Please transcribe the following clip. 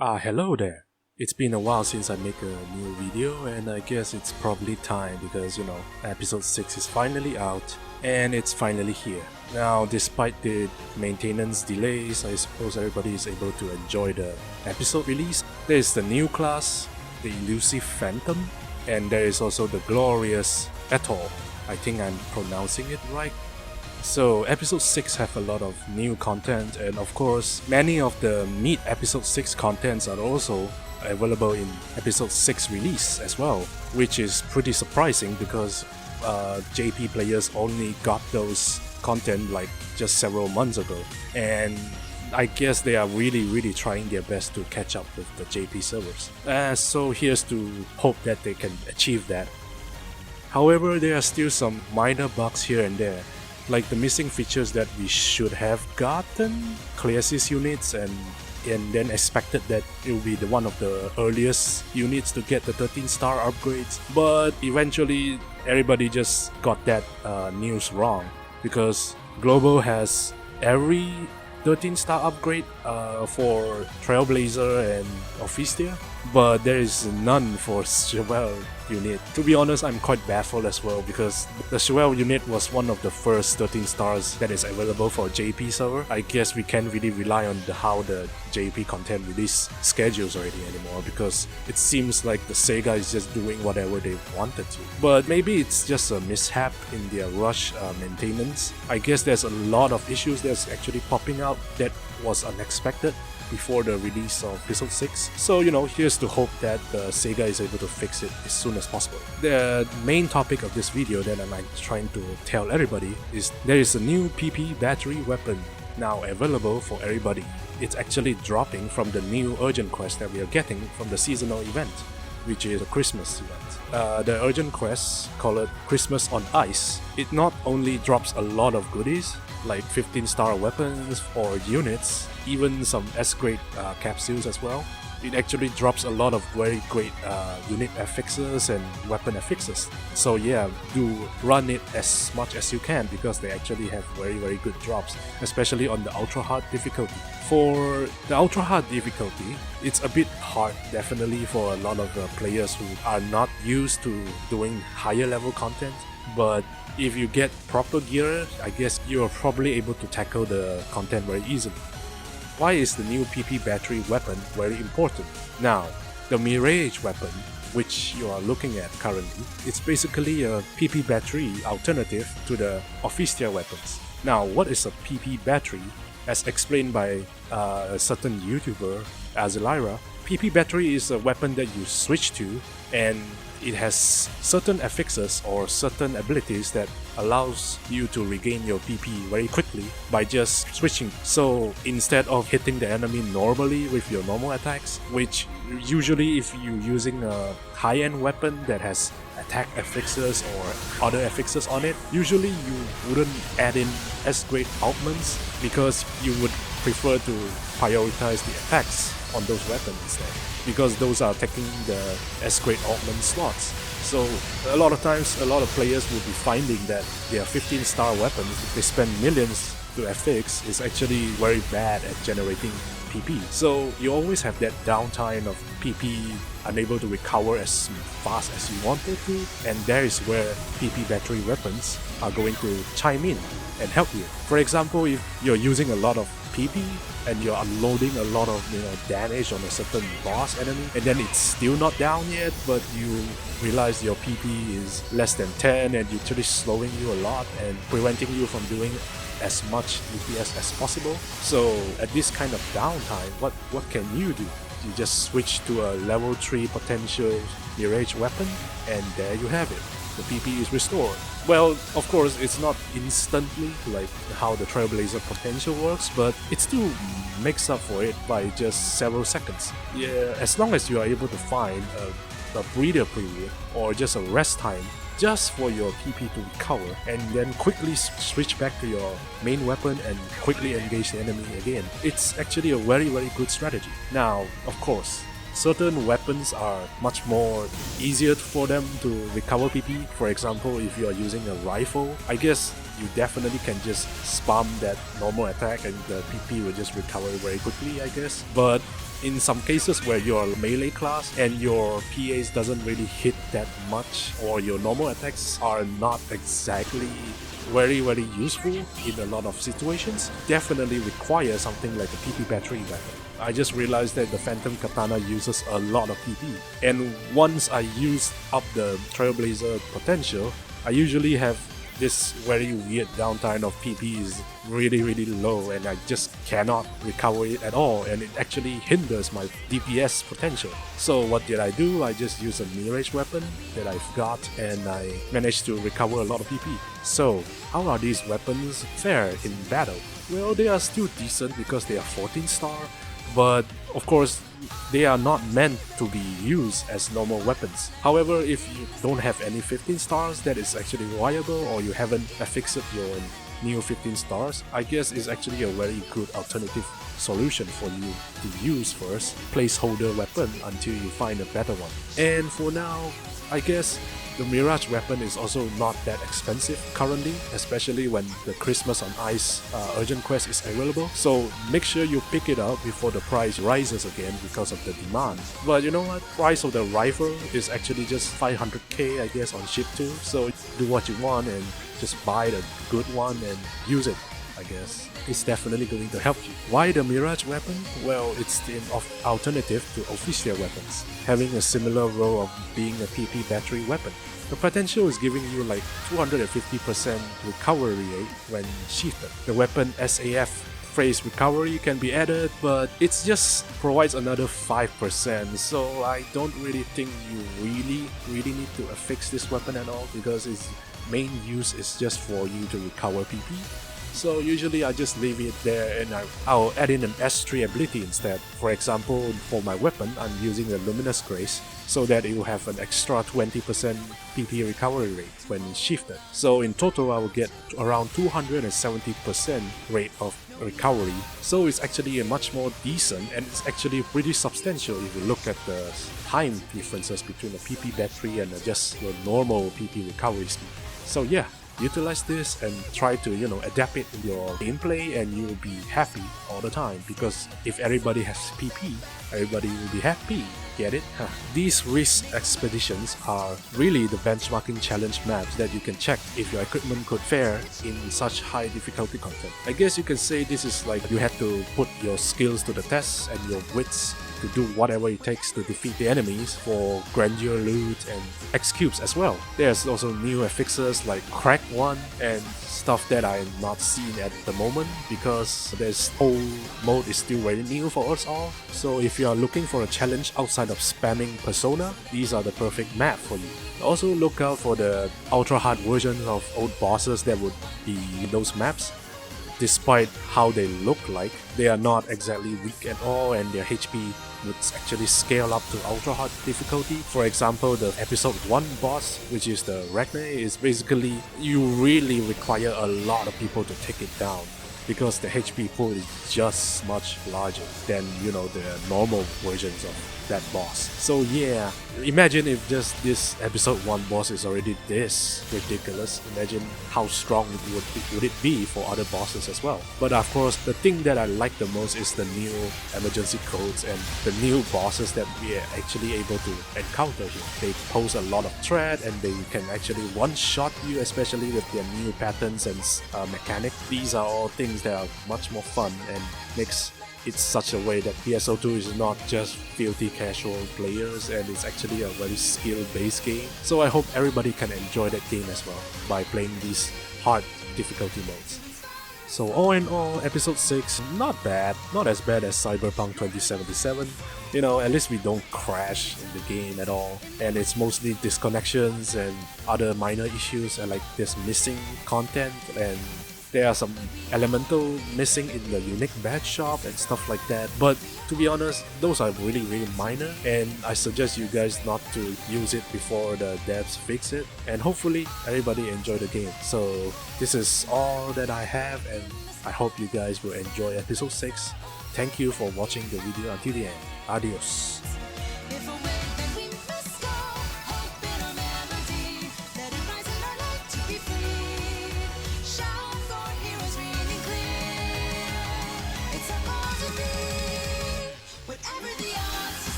Hello there. It's been a while since I make a new video, and I guess it's probably time because, episode 6 is finally out and it's finally here. Now, despite the maintenance delays, I suppose everybody is able to enjoy the episode release. There is the new class, the elusive Phantom, and there is also the glorious Atoll. I think I'm pronouncing it right. So episode 6 have a lot of new content, and of course many of the meat episode 6 contents are also available in episode 6 release as well, which is pretty surprising because JP players only got those content like just several months ago, and I guess they are really trying their best to catch up with the JP servers. So here's to hope that they can achieve that. However, there are still some minor bugs here and there, like the missing features that we should have gotten, Clearsis units, and then expected that it will be one of the earliest units to get the 13-star upgrades, but eventually everybody just got that news wrong, because Global has every 13-star upgrade for Trailblazer and Ophistia, but there is none for Shiva unit. To be honest, I'm quite baffled as well, because the Shiva unit was one of the first 13 stars that is available for JP server. I guess we can't really rely on how the JP content release schedules already anymore, because it seems like the Saga is just doing whatever they wanted to. But maybe it's just a mishap in their rush maintenance. I guess there's a lot of issues that's actually popping out that was unexpected before the release of episode 6. So here's to hope that the Saga is able to fix it as soon as possible. The main topic of this video that I'm trying to tell everybody is there is a new PP battery weapon now available for everybody. It's actually dropping from the new urgent quest that we are getting from the seasonal event, which is a Christmas event. The urgent quest, called Christmas on Ice, it not only drops a lot of goodies like 15-star weapons or units, even some S-grade capsules as well. It actually drops a lot of very great unit affixes and weapon affixes. So yeah, do run it as much as you can, because they actually have very good drops, especially on the ultra hard difficulty. For the ultra hard difficulty, it's a bit hard definitely for a lot of players who are not used to doing higher level content, but if you get proper gear, I guess you're probably able to tackle the content very easily. Why is the new PP battery weapon very important? Now, the Mirage weapon, which you are looking at currently, it's basically a PP battery alternative to the Ophistia weapons. Now, what is a PP battery? As explained by a certain YouTuber, Azilira, PP battery is a weapon that you switch to, and it has certain affixes or certain abilities that allows you to regain your PP very quickly by just switching. So instead of hitting the enemy normally with your normal attacks, which usually if you're using a high-end weapon that has attack affixes or other affixes on it, usually you wouldn't add in S-grade augments, because you would prefer to prioritize the attacks on those weapons instead, because those are taking the S-grade augment slots. So a lot of times, a lot of players will be finding that their 15-star weapons, if they spend millions to affix, is actually very bad at generating PP. So you always have that downtime of PP unable to recover as fast as you wanted to, and there is where PP battery weapons are going to chime in and help you. For example, if you're using a lot of PP and you're unloading a lot of damage on a certain boss enemy, and then it's still not down yet, but you realize your PP is less than 10 and it's really slowing you a lot and preventing you from doing as much DPS as possible. So at this kind of downtime, what can you do? You just switch to a level 3 potential Mirage weapon, and there you have it. The PP is restored. Well, of course, it's not instantly like how the Trailblazer potential works, but it still makes up for it by just several seconds. Yeah, as long as you are able to find a breather period or just a rest time just for your PP to recover, and then quickly switch back to your main weapon and quickly engage the enemy again. It's actually a very good strategy. Now, of course, certain weapons are much more easier for them to recover PP. For example, if you are using a rifle, I guess you definitely can just spam that normal attack and the PP will just recover very quickly, I guess. But in some cases where you're a melee class and your PAs doesn't really hit that much, or your normal attacks are not exactly very useful in a lot of situations, definitely require something like a PP battery weapon. I just realized that the Phantom Katana uses a lot of PP, and once I use up the Trailblazer potential, I usually have this very weird downtime of PP is really low, and I just cannot recover it at all, and it actually hinders my DPS potential. So what did I do? I just used a Mirage weapon that I've got, and I managed to recover a lot of PP. So how are these weapons fare in battle? Well, they are still decent because they are 14 star, but of course they are not meant to be used as normal weapons. However, if you don't have any 15 stars that is actually viable, or you haven't affixed your new 15 stars, I guess it's actually a very good alternative solution for you to use first, placeholder weapon until you find a better one. And for now, I guess the Mirage weapon is also not that expensive currently, especially when the Christmas on Ice urgent quest is available, so make sure you pick it up before the price rises again because of the demand. But you know what, price of the rifle is actually just 500k I guess on Ship2, so do what you want and just buy the good one and use it. I guess it's definitely going to help you. Why the Mirage weapon? Well, it's the alternative to official weapons, having a similar role of being a PP battery weapon. The potential is giving you like 250% recovery rate when sheathed. The weapon SAF phrase recovery can be added, but it just provides another 5%, so I don't really think you really need to affix this weapon at all, because its main use is just for you to recover PP. So usually I just leave it there, and I'll add in an S3 ability instead. For example, for my weapon, I'm using the Luminous Grace, so that it will have an extra 20% PP recovery rate when shifted. So in total I will get around 270% rate of recovery. So it's actually a much more decent, and it's actually pretty substantial if you look at the time differences between a PP battery and just your normal PP recovery speed. So yeah, utilize this and try to, adapt it in your gameplay, and you'll be happy all the time, because if everybody has PP, everybody will be happy. Get it? These risk expeditions are really the benchmarking challenge maps that you can check if your equipment could fare in such high difficulty content. I guess you can say this is like you had to put your skills to the test and your wits to do whatever it takes to defeat the enemies for grandeur loot and X cubes as well. There's also new affixes like Crack 1 and stuff that I'm not seeing at the moment, because this whole mode is still very new for us all. So if you are looking for a challenge outside of spamming Persona, these are the perfect map for you. Also look out for the ultra hard versions of old bosses that would be in those maps. Despite how they look like, they are not exactly weak at all, and their HP would actually scale up to ultra hard difficulty. For example, the episode 1 boss, which is the Ragnar, is basically you really require a lot of people to take it down, because the HP pool is just much larger than the normal versions of that boss. So yeah, imagine if just this episode 1 boss is already this ridiculous. Imagine how strong would it be for other bosses as well. But of course, the thing that I like the most is the new emergency codes and the new bosses that we are actually able to encounter here. They pose a lot of threat, and they can actually one-shot you, especially with their new patterns and mechanic. These are all things that are much more fun and makes it's such a way that PSO2 is not just filthy casual players, and it's actually a very skill-based game. So I hope everybody can enjoy that game as well by playing these hard difficulty modes. So all in all, episode 6, not bad, not as bad as Cyberpunk 2077. At least we don't crash in the game at all, and it's mostly disconnections and other minor issues, and like this missing content, and there are some elemental missing in the unique badge shop and stuff like that. But to be honest, those are really minor, and I suggest you guys not to use it before the devs fix it, and hopefully everybody enjoy the game. So this is all that I have, and I hope you guys will enjoy episode 6. Thank you for watching the video until the end. Adios.